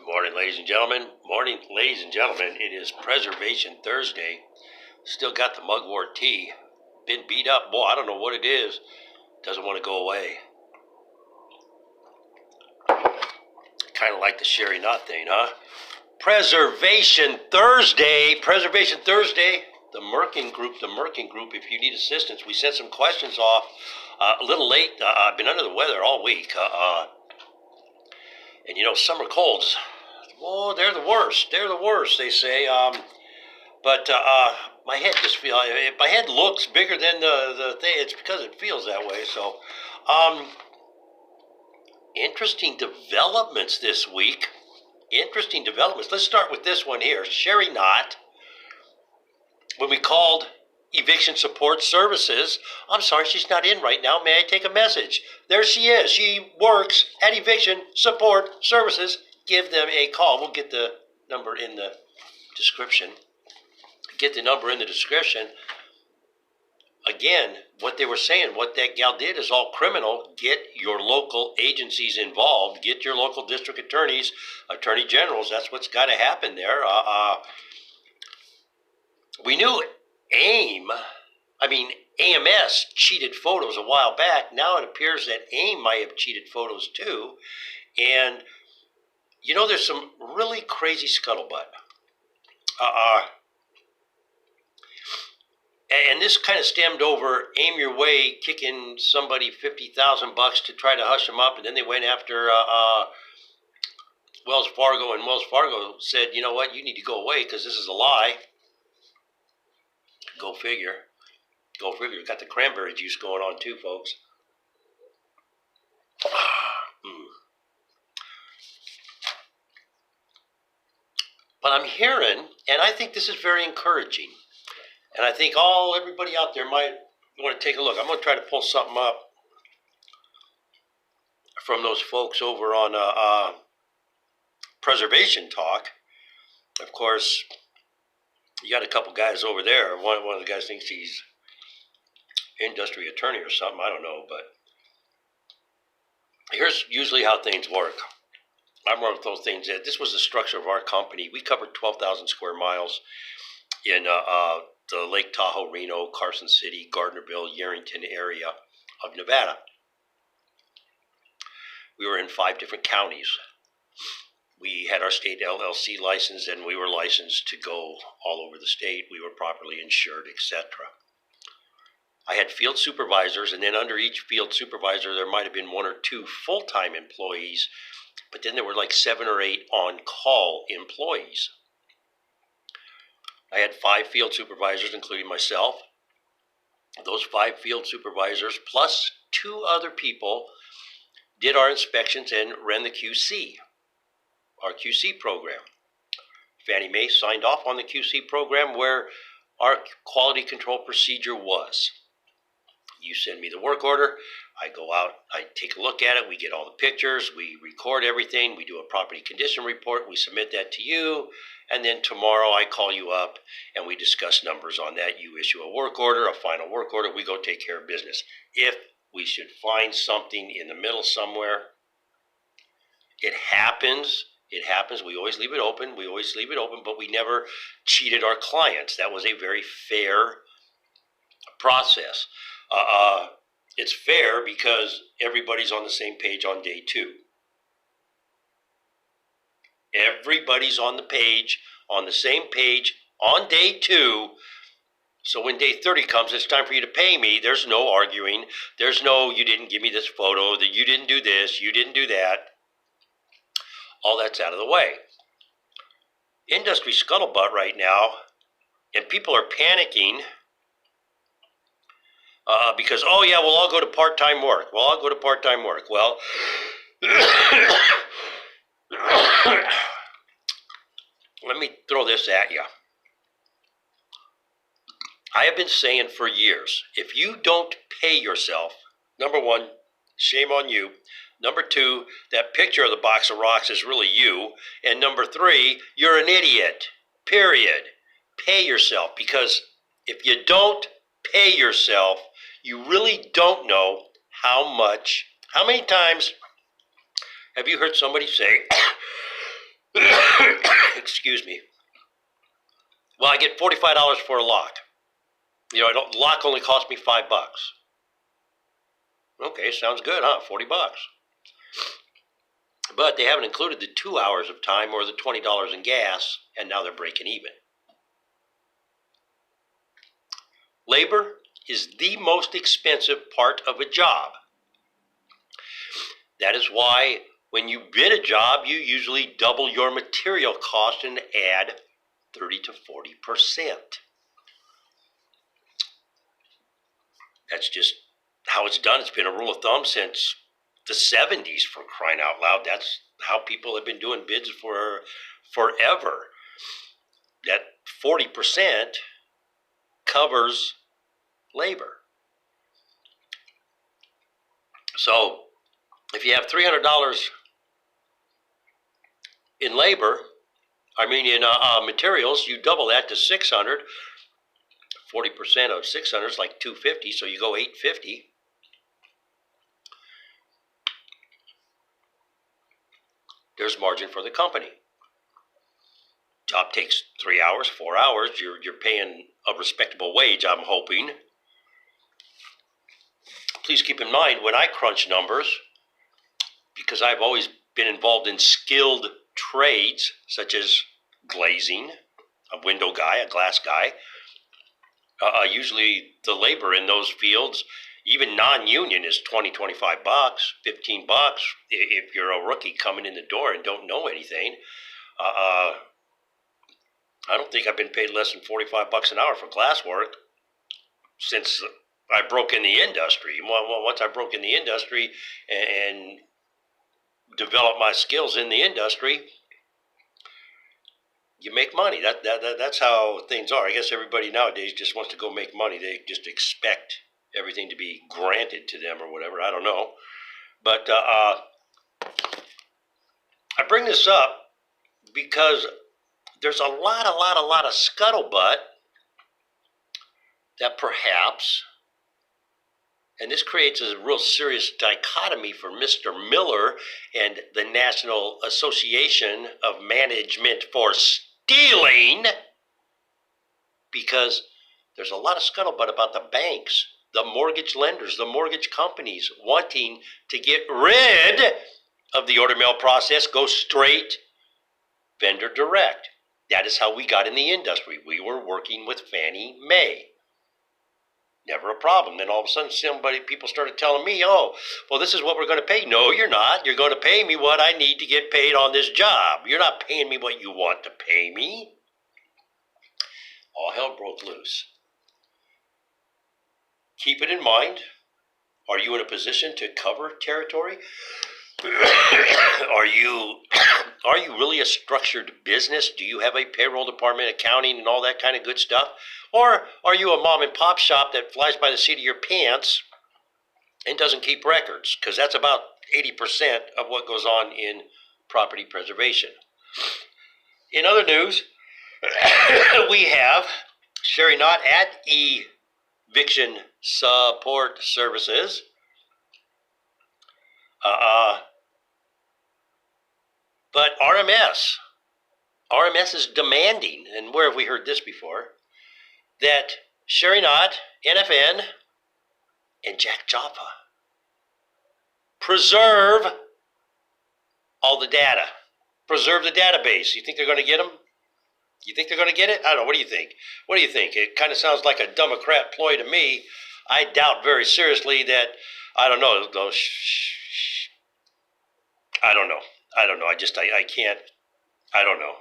Morning, ladies and gentlemen. Morning, ladies and gentlemen. It is Preservation Thursday. Still got the mugwort tea. Been beat up. Boy, I don't know what it is. Doesn't want to go away. Kind of like the Sherry Knott thing, huh? Preservation Thursday. Preservation Thursday. The Merkin Group. If you need assistance, we sent some questions off a little late. I've been under the weather all week. And you know, summer colds, oh, they're the worst. They're the worst, they say. But my head just feels, my head looks bigger than the thing. It's because it feels that way. So, interesting developments this week. Interesting developments. Let's start with this one here. Sherry Knott, when we called Eviction Support Services, I'm sorry, she's not in right now. May I take a message? There she is. She works at Eviction Support Services. Give them a call. We'll get the number in the description. Get the number in the description. Again, what they were saying, what that gal did is all criminal. Get your local agencies involved. Get your local district attorneys, attorney generals. That's what's got to happen there. We knew AMS cheated photos a while back. Now it appears that AIM might have cheated photos too. And, you know, there's some really crazy scuttlebutt. And this kind of stemmed over Aim Your Way kicking somebody $50,000 to try to hush them up. And then they went after Wells Fargo. And Wells Fargo said, you know what, you need to go away because this is a lie. Go figure. Go figure. Got the cranberry juice going on too, folks. But I'm hearing, and I think this is very encouraging, and I think everybody out there might want to take a look. I'm going to try to pull something up from those folks over on Preservation Talk. Of course, you got a couple guys over there. One of the guys thinks he's industry attorney or something. I don't know, but here's usually how things work. I'm one of those things. This was the structure of our company. We covered 12,000 square miles in the Lake Tahoe, Reno, Carson City, Gardnerville, Yerington area of Nevada. We were in 5 different counties. We had our state LLC license, and we were licensed to go all over the state. We were properly insured, etc. I had field supervisors, and then under each field supervisor, there might have been 1 or 2 full-time employees, but then there were like 7 or 8 on-call employees. I had 5 field supervisors, including myself. Those 5 field supervisors, plus 2 other people, did our inspections and ran the QC, our QC program. Fannie Mae signed off on the QC program where our quality control procedure was. You send me the work order, I go out, I take a look at it, we get all the pictures, we record everything, we do a property condition report, we submit that to you, and then tomorrow I call you up and we discuss numbers on that. You issue a work order, a final work order, we go take care of business. If we should find something in the middle somewhere, it happens. It happens. We always leave it open. But we never cheated our clients. That was a very fair process. It's fair because everybody's on the same page on day 2. Everybody's on the same page on day 2. So when day 30 comes, it's time for you to pay me. There's no arguing. There's no, you didn't give me this photo, that you didn't do this, you didn't do that. All that's out of the way. Industry scuttlebutt right now, and people are panicking because, oh yeah, we'll all go to part-time work. Well, let me throw this at you. I have been saying for years, if you don't pay yourself, number 1, shame on you. Number 2, that picture of the box of rocks is really you. And number 3, you're an idiot, period. Pay yourself, because if you don't pay yourself, you really don't know how many times have you heard somebody say, Excuse me. Well, I get $45 for a lock. Lock only cost me $5. Okay, sounds good, huh? $40. But they haven't included the 2 hours of time or the $20 in gas, and now they're breaking even. Labor is the most expensive part of a job. That is why when you bid a job, you usually double your material cost and add 30 to 40%. That's just how it's done. It's been a rule of thumb since the 70s, for crying out loud. That's how people have been doing bids for forever. That 40% covers labor. So if you have $300 in labor, in materials, you double that to $600. 40% of 600 is like $250, so you go $850. There's margin for the company. Job takes 3 hours, 4 hours. You're paying a respectable wage, I'm hoping. Please keep in mind, when I crunch numbers, because I've always been involved in skilled trades, such as glazing, a window guy, a glass guy, usually the labor in those fields, even non-union, is $20, $25, $15 if you're a rookie coming in the door and don't know anything. I don't think I've been paid less than $45 an hour for glass work since I broke in the industry. Well, once I broke in the industry and developed my skills in the industry, you make money. That's how things are. I guess everybody nowadays just wants to go make money. They just expect everything to be granted to them or whatever. I don't know. But I bring this up because there's a lot of scuttlebutt that perhaps, and this creates a real serious dichotomy for Mr. Miller and the National Association of Management for Stealing, because there's a lot of scuttlebutt about the banks, the mortgage lenders, the mortgage companies wanting to get rid of the order mail process, go straight vendor direct. That is how we got in the industry. We were working with Fannie Mae. Never a problem. Then all of a sudden, people started telling me, oh, well, this is what we're going to pay. No, you're not. You're going to pay me what I need to get paid on this job. You're not paying me what you want to pay me. All hell broke loose. Keep it in mind. Are you in a position to cover territory? Are you really a structured business? Do you have a payroll department, accounting, and all that kind of good stuff? Or are you a mom and pop shop that flies by the seat of your pants and doesn't keep records? Because that's about 80% of what goes on in property preservation. In other news, we have Sherry Knott at Eviction Support Services. But RMS is demanding, and where have we heard this before, that Sherry Knott, NFN, and Jack Joppa preserve all the data. Preserve the database. You think they're going to get them? You think they're going to get it? I don't know. What do you think? What do you think? It kind of sounds like a Democrat ploy to me. I doubt very seriously that, I don't know, I don't know. I can't, I don't know.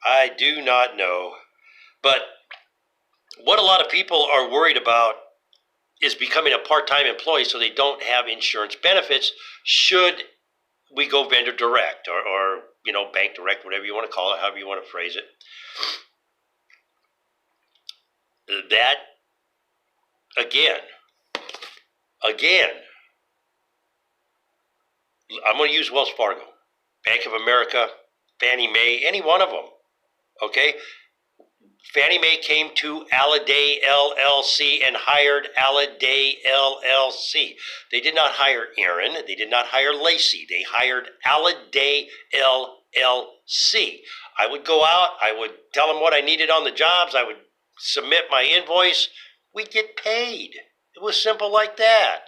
I do not know. But what a lot of people are worried about is becoming a part-time employee so they don't have insurance benefits should we go vendor direct or bank direct, whatever you want to call it, however you want to phrase it. That, again, I'm going to use Wells Fargo, Bank of America, Fannie Mae, any one of them, okay? Fannie Mae came to Alladay LLC and hired Alladay LLC. They did not hire Aaron. They did not hire Lacey. They hired Alladay LLC. LLC. I would go out, I would tell them what I needed on the jobs, I would submit my invoice, we'd get paid. It was simple like that.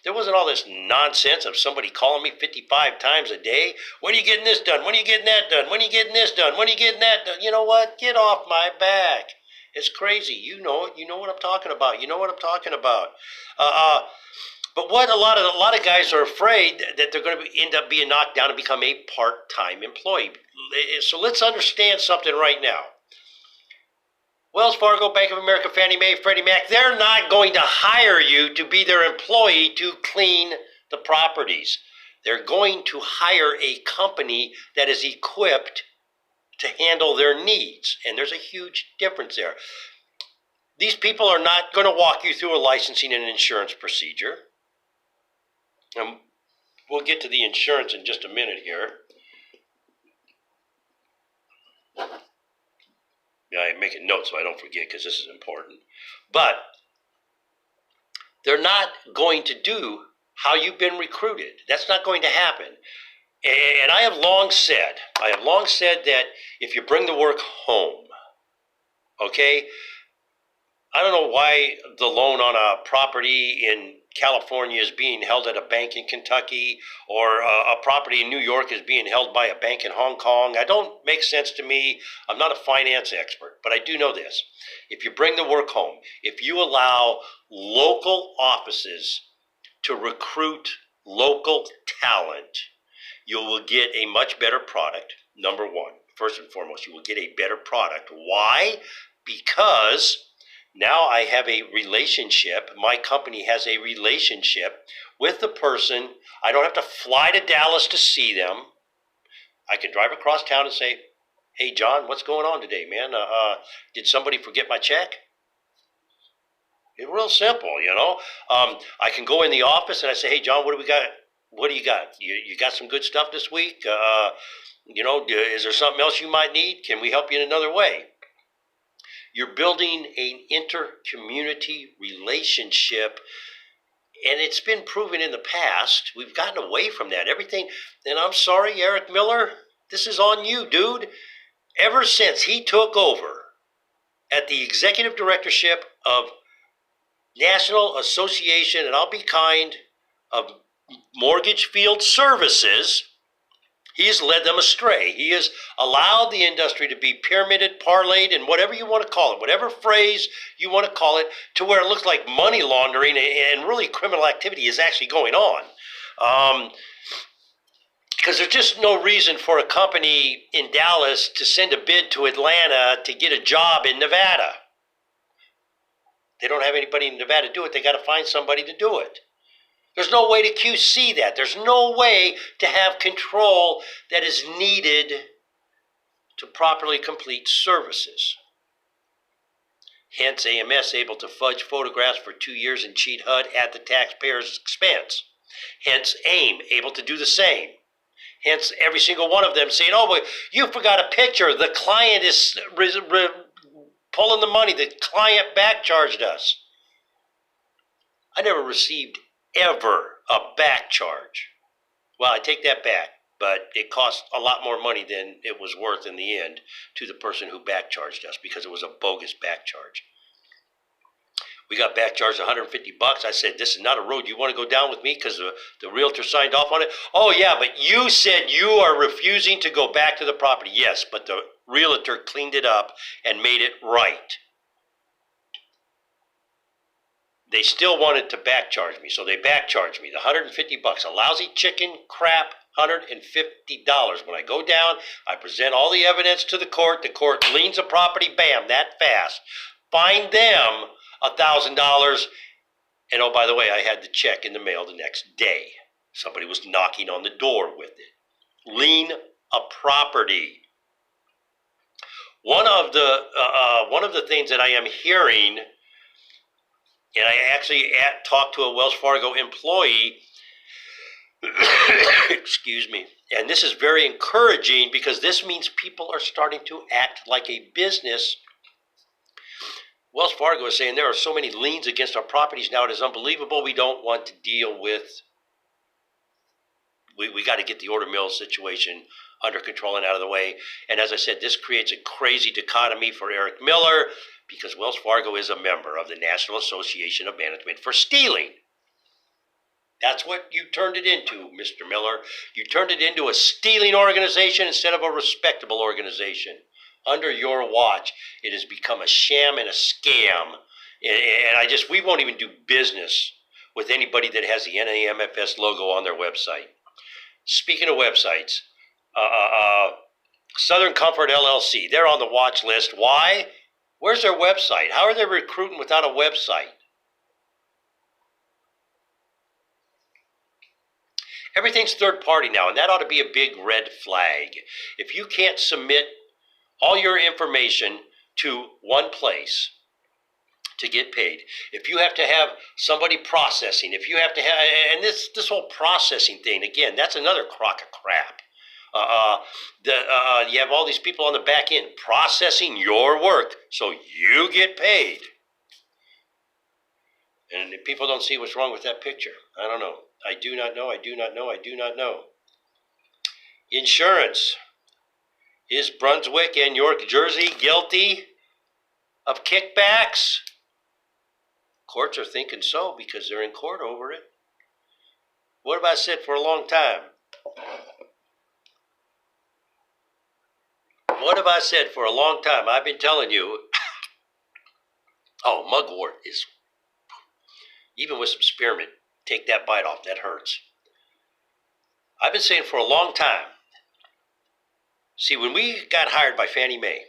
There wasn't all this nonsense of somebody calling me 55 times a day. When are you getting this done? When are you getting that done? When are you getting this done? When are you getting that done? You know what? Get off my back. It's crazy. You know it. You know what I'm talking about. You know what I'm talking about. But what a lot of guys are afraid that they're going to end up being knocked down and become a part-time employee. So let's understand something right now. Wells Fargo, Bank of America, Fannie Mae, Freddie Mac, they're not going to hire you to be their employee to clean the properties. They're going to hire a company that is equipped to handle their needs. And there's a huge difference there. These people are not going to walk you through a licensing and insurance procedure. We'll get to the insurance in just a minute here. I make a note so I don't forget because this is important. But they're not going to do how you've been recruited. That's not going to happen. And I have long said that if you bring the work home, okay, I don't know why the loan on a property in California is being held at a bank in Kentucky, or a property in New York is being held by a bank in Hong Kong. It don't make sense to me. I'm not a finance expert, but I do know this. If you bring the work home, if you allow local offices to recruit local talent, you will get a much better product, number one. First and foremost, you will get a better product. Why? Because now I have a relationship. My company has a relationship with the person. I don't have to fly to Dallas to see them. I can drive across town and say, hey, John, what's going on today, man? Did somebody forget my check? It's real simple, you know. I can go in the office and I say, hey, John, what do we got? What do you got? You got some good stuff this week? Is there something else you might need? Can we help you in another way? You're building an inter-community relationship, and it's been proven in the past. We've gotten away from that. Everything, and I'm sorry, Eric Miller, this is on you, dude. Ever since he took over at the executive directorship of National Association, and I'll be kind, of Mortgage Field Services, he has led them astray. He has allowed the industry to be pyramided, parlayed, and whatever you want to call it, whatever phrase you want to call it, to where it looks like money laundering and really criminal activity is actually going on. Because there's just no reason for a company in Dallas to send a bid to Atlanta to get a job in Nevada. They don't have anybody in Nevada to do it. They got to find somebody to do it. There's no way to QC that. There's no way to have control that is needed to properly complete services. Hence, AMS able to fudge photographs for 2 years and cheat HUD at the taxpayer's expense. Hence, AIM able to do the same. Hence, every single one of them saying, oh, well, you forgot a picture. The client is pulling the money. The client back charged us. I never received ever a back charge. Well, I take that back, but it cost a lot more money than it was worth in the end to the person who back charged us, because it was a bogus back charge. We got back charged $150. I said, this is not a road you want to go down with me because the realtor signed off on it. Oh, yeah, but you said you are refusing to go back to the property. Yes, but the realtor cleaned it up and made it right. They still wanted to back charge me, so they back charged me the $150, a lousy chicken crap $150. When I go down, I present all the evidence to the court leans a property, bam, that fast. Fine them $1,000, and oh, by the way, I had the check in the mail the next day. Somebody was knocking on the door with it. Lien a property. One of the things that I am hearing, and I actually talked to a Wells Fargo employee, excuse me, and this is very encouraging because this means people are starting to act like a business. Wells Fargo is saying there are so many liens against our properties now, it is unbelievable. We don't want to deal with, we got to get the order mill situation under control and out of the way. And as I said, this creates a crazy dichotomy for Eric Miller because Wells Fargo is a member of the National Association of Management for stealing. That's what you turned it into, Mr. Miller. You turned it into a stealing organization instead of a respectable organization. Under your watch, it has become a sham and a scam. And we won't even do business with anybody that has the NAMFS logo on their website. Speaking of websites, Southern Comfort LLC, they're on the watch list. Why? Where's their website? How are they recruiting without a website? Everything's third party now, and that ought to be a big red flag. If you can't submit all your information to one place to get paid, if you have to have somebody processing, if you have to have, and this whole processing thing, again, that's another crock of crap. You have all these people on the back end processing your work so you get paid. And if people don't see what's wrong with that picture, I don't know. I do not know. I do not know. I do not know. Insurance. Is Brunswick and York, Jersey guilty of kickbacks? Courts are thinking so because they're in court over it. What have I said for a long time? What have I said for a long time? I've been telling you. Oh, mugwort is, even with some spearmint, take that bite off, that hurts. I've been saying for a long time. See, when we got hired by Fannie Mae,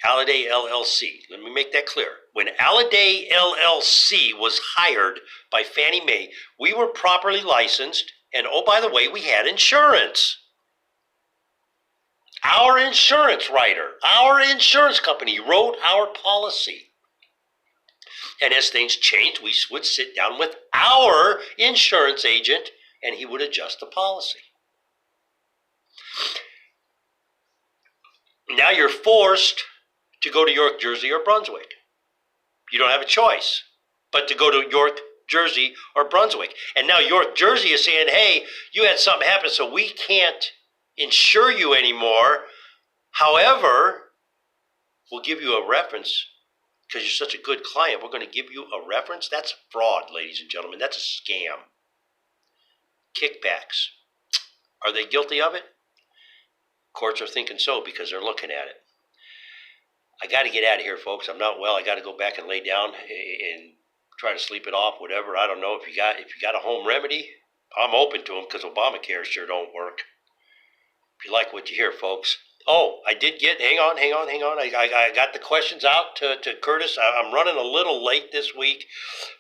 Alliday LLC, let me make that clear. When Alliday LLC was hired by Fannie Mae, we were properly licensed, and oh, by the way, we had insurance. Our insurance writer, our insurance company wrote our policy. And as things changed, we would sit down with our insurance agent and he would adjust the policy. Now you're forced to go to York, Jersey, or Brunswick. You don't have a choice but to go to York, Jersey, or Brunswick. And now York, Jersey is saying, hey, you had something happen, so we can't insure you anymore. However, we'll give you a reference because you're such a good client. We're going to give you a reference. That's fraud, ladies and gentlemen. That's a scam. Kickbacks. Are they guilty of it? Courts are thinking so because they're looking at it. I got to get out of here, folks. I'm not well. I got to go back and lay down and try to sleep it off, whatever. I don't know. If you got a home remedy, I'm open to them because Obamacare sure don't work. If you like what you hear, folks. Oh, I did get, hang on. I got the questions out to Curtis. I'm running a little late this week,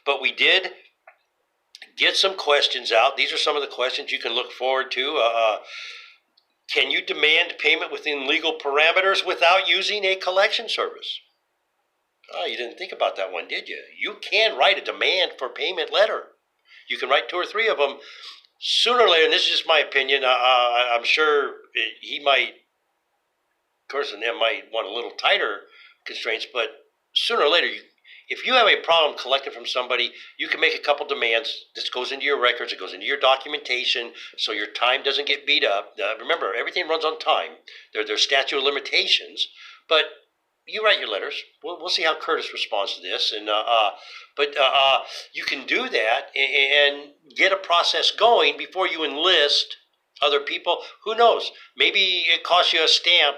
but we did get some questions out. These are some of the questions you can look forward to. Can you demand payment within legal parameters without using a collection service? Oh, you didn't think about that one, did you? You can write a demand for payment letter. You can write 2 or 3 of them. Sooner or later, and this is just my opinion, I'm sure he might, Curtis and them might want a little tighter constraints, but sooner or later, if you have a problem collecting from somebody, you can make a couple demands. This goes into your records. It goes into your documentation so your time doesn't get beat up. Remember, everything runs on time. There's statute of limitations, but you write your letters. We'll see how Curtis responds to this. But you can do that and get a process going before you enlist other people. Who knows? Maybe it costs you a stamp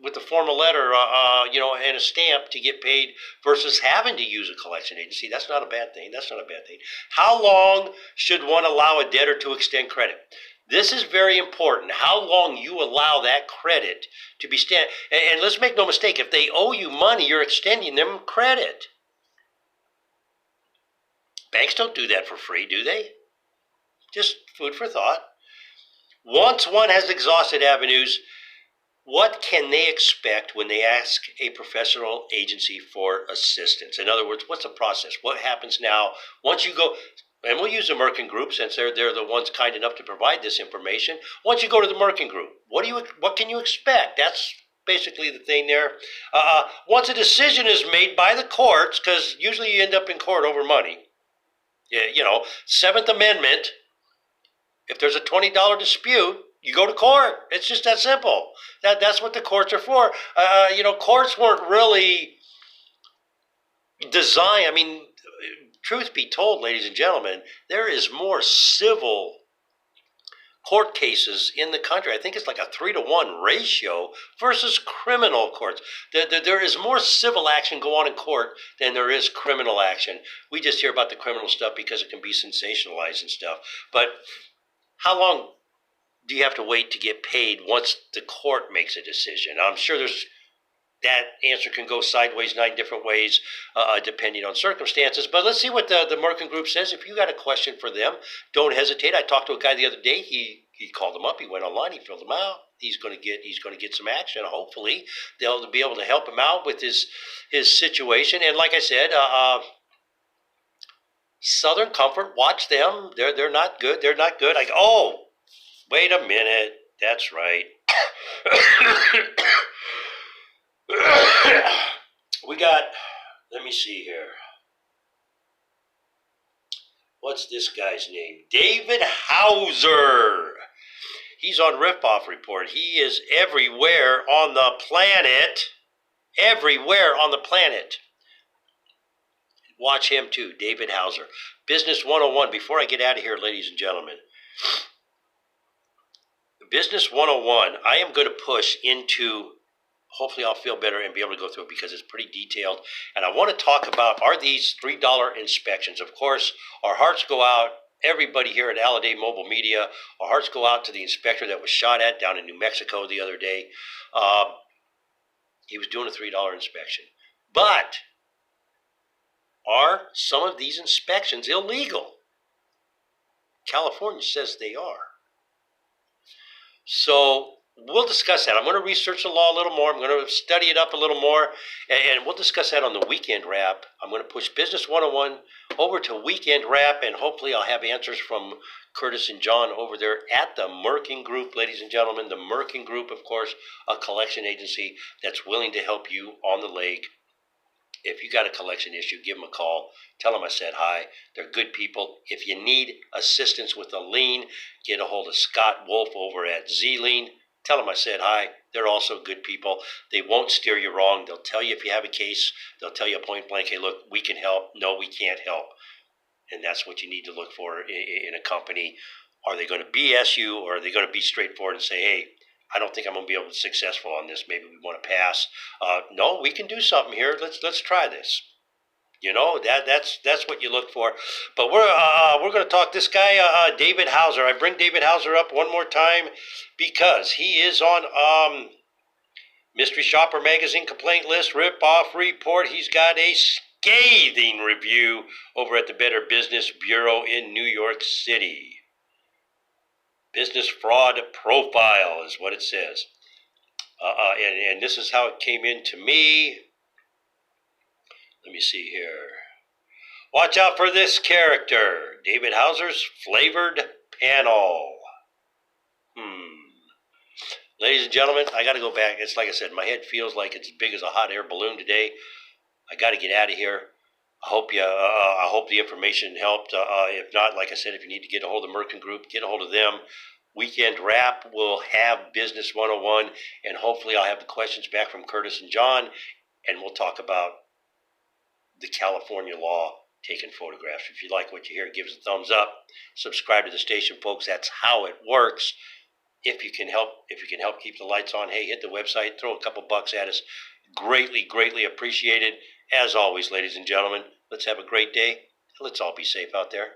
with the formal letter, and a stamp to get paid versus having to use a collection agency. That's not a bad thing. How long should one allow a debtor to extend credit? This is very important. How long you allow that credit to be and let's make no mistake, if they owe you money, you're extending them credit. Banks don't do that for free, do they? Just food for thought. Once one has exhausted avenues, what can they expect when they ask a professional agency for assistance? In other words, what's the process? What happens now once you go, and we'll use the Merkin Group since they're the ones kind enough to provide this information. Once you go to the Merkin Group, what can you expect? That's basically the thing there. Once a decision is made by the courts, because usually you end up in court over money. Seventh Amendment, if there's a $20 dispute, you go to court. It's just that simple. That's what the courts are for. Courts weren't really designed. I mean, truth be told, ladies and gentlemen, there is more civil court cases in the country. I think it's like a 3-to-1 ratio versus criminal courts. There is more civil action go on in court than there is criminal action. We just hear about the criminal stuff because it can be sensationalized and stuff. But how long do you have to wait to get paid once the court makes a decision? I'm sure that answer can go sideways 9 different ways, depending on circumstances. But let's see what the Merkin Group says. If you got a question for them, don't hesitate. I talked to a guy the other day. He called them up. He went online. He filled them out. He's going to get some action. Hopefully, they'll be able to help him out with his situation. And like I said, Southern Comfort, watch them. They're not good. They're not good. Wait a minute. That's right. We got, let me see here. What's this guy's name? David Hauser. He's on Ripoff Report. He is everywhere on the planet. Everywhere on the planet. Watch him too, David Hauser. Business 101. Before I get out of here, ladies and gentlemen. Business 101, I am going to push into, hopefully I'll feel better and be able to go through it because it's pretty detailed. And I want to talk about, are these $3 inspections? Of course, our hearts go out, everybody here at Aladay Mobile Media, our hearts go out to the inspector that was shot at down in New Mexico the other day. He was doing a $3 inspection. But are some of these inspections illegal? California says they are. So we'll discuss that. I'm going to research the law a little more. I'm going to study it up a little more, and we'll discuss that on the Weekend Wrap. I'm going to push Business 101 over to Weekend Wrap, and hopefully I'll have answers from Curtis and John over there at the Merkin Group, ladies and gentlemen. The Merkin Group, of course, a collection agency that's willing to help you on the lake. If you got a collection issue, give them a call. Tell them I said hi. They're good people. If you need assistance with a lien, get a hold of Scott Wolf over at Z-Lien. Tell them I said hi. They're also good people. They won't steer you wrong. They'll tell you if you have a case. They'll tell you point blank, hey, look, we can help. No, we can't help. And that's what you need to look for in a company. Are they going to BS you, or are they going to be straightforward and say, hey, I don't think I'm going to be able to be successful on this. Maybe we want to pass. No, we can do something here. Let's try this. You know, that's what you look for. But we're going to talk this guy, David Hauser. I bring David Hauser up one more time because he is on Mystery Shopper Magazine complaint list, Ripoff Report. He's got a scathing review over at the Better Business Bureau in New York City. Business fraud profile is what it says. And this is how it came in to me. Let me see here. Watch out for this character. David Hauser's flavored panel. Ladies and gentlemen, I got to go back. It's like I said, my head feels like it's as big as a hot air balloon today. I got to get out of here. I hope the information helped. If not, like I said, if you need to get a hold of the Merkin Group, get a hold of them. Weekend Wrap will have Business 101, and hopefully I'll have the questions back from Curtis and John, and we'll talk about the California law taking photographs. If you like what you hear, give us a thumbs up. Subscribe to the station, folks. That's how it works. If you can help keep the lights on, hey, hit the website, throw a couple bucks at us. Greatly, greatly appreciated. As always, ladies and gentlemen, let's have a great day. Let's all be safe out there.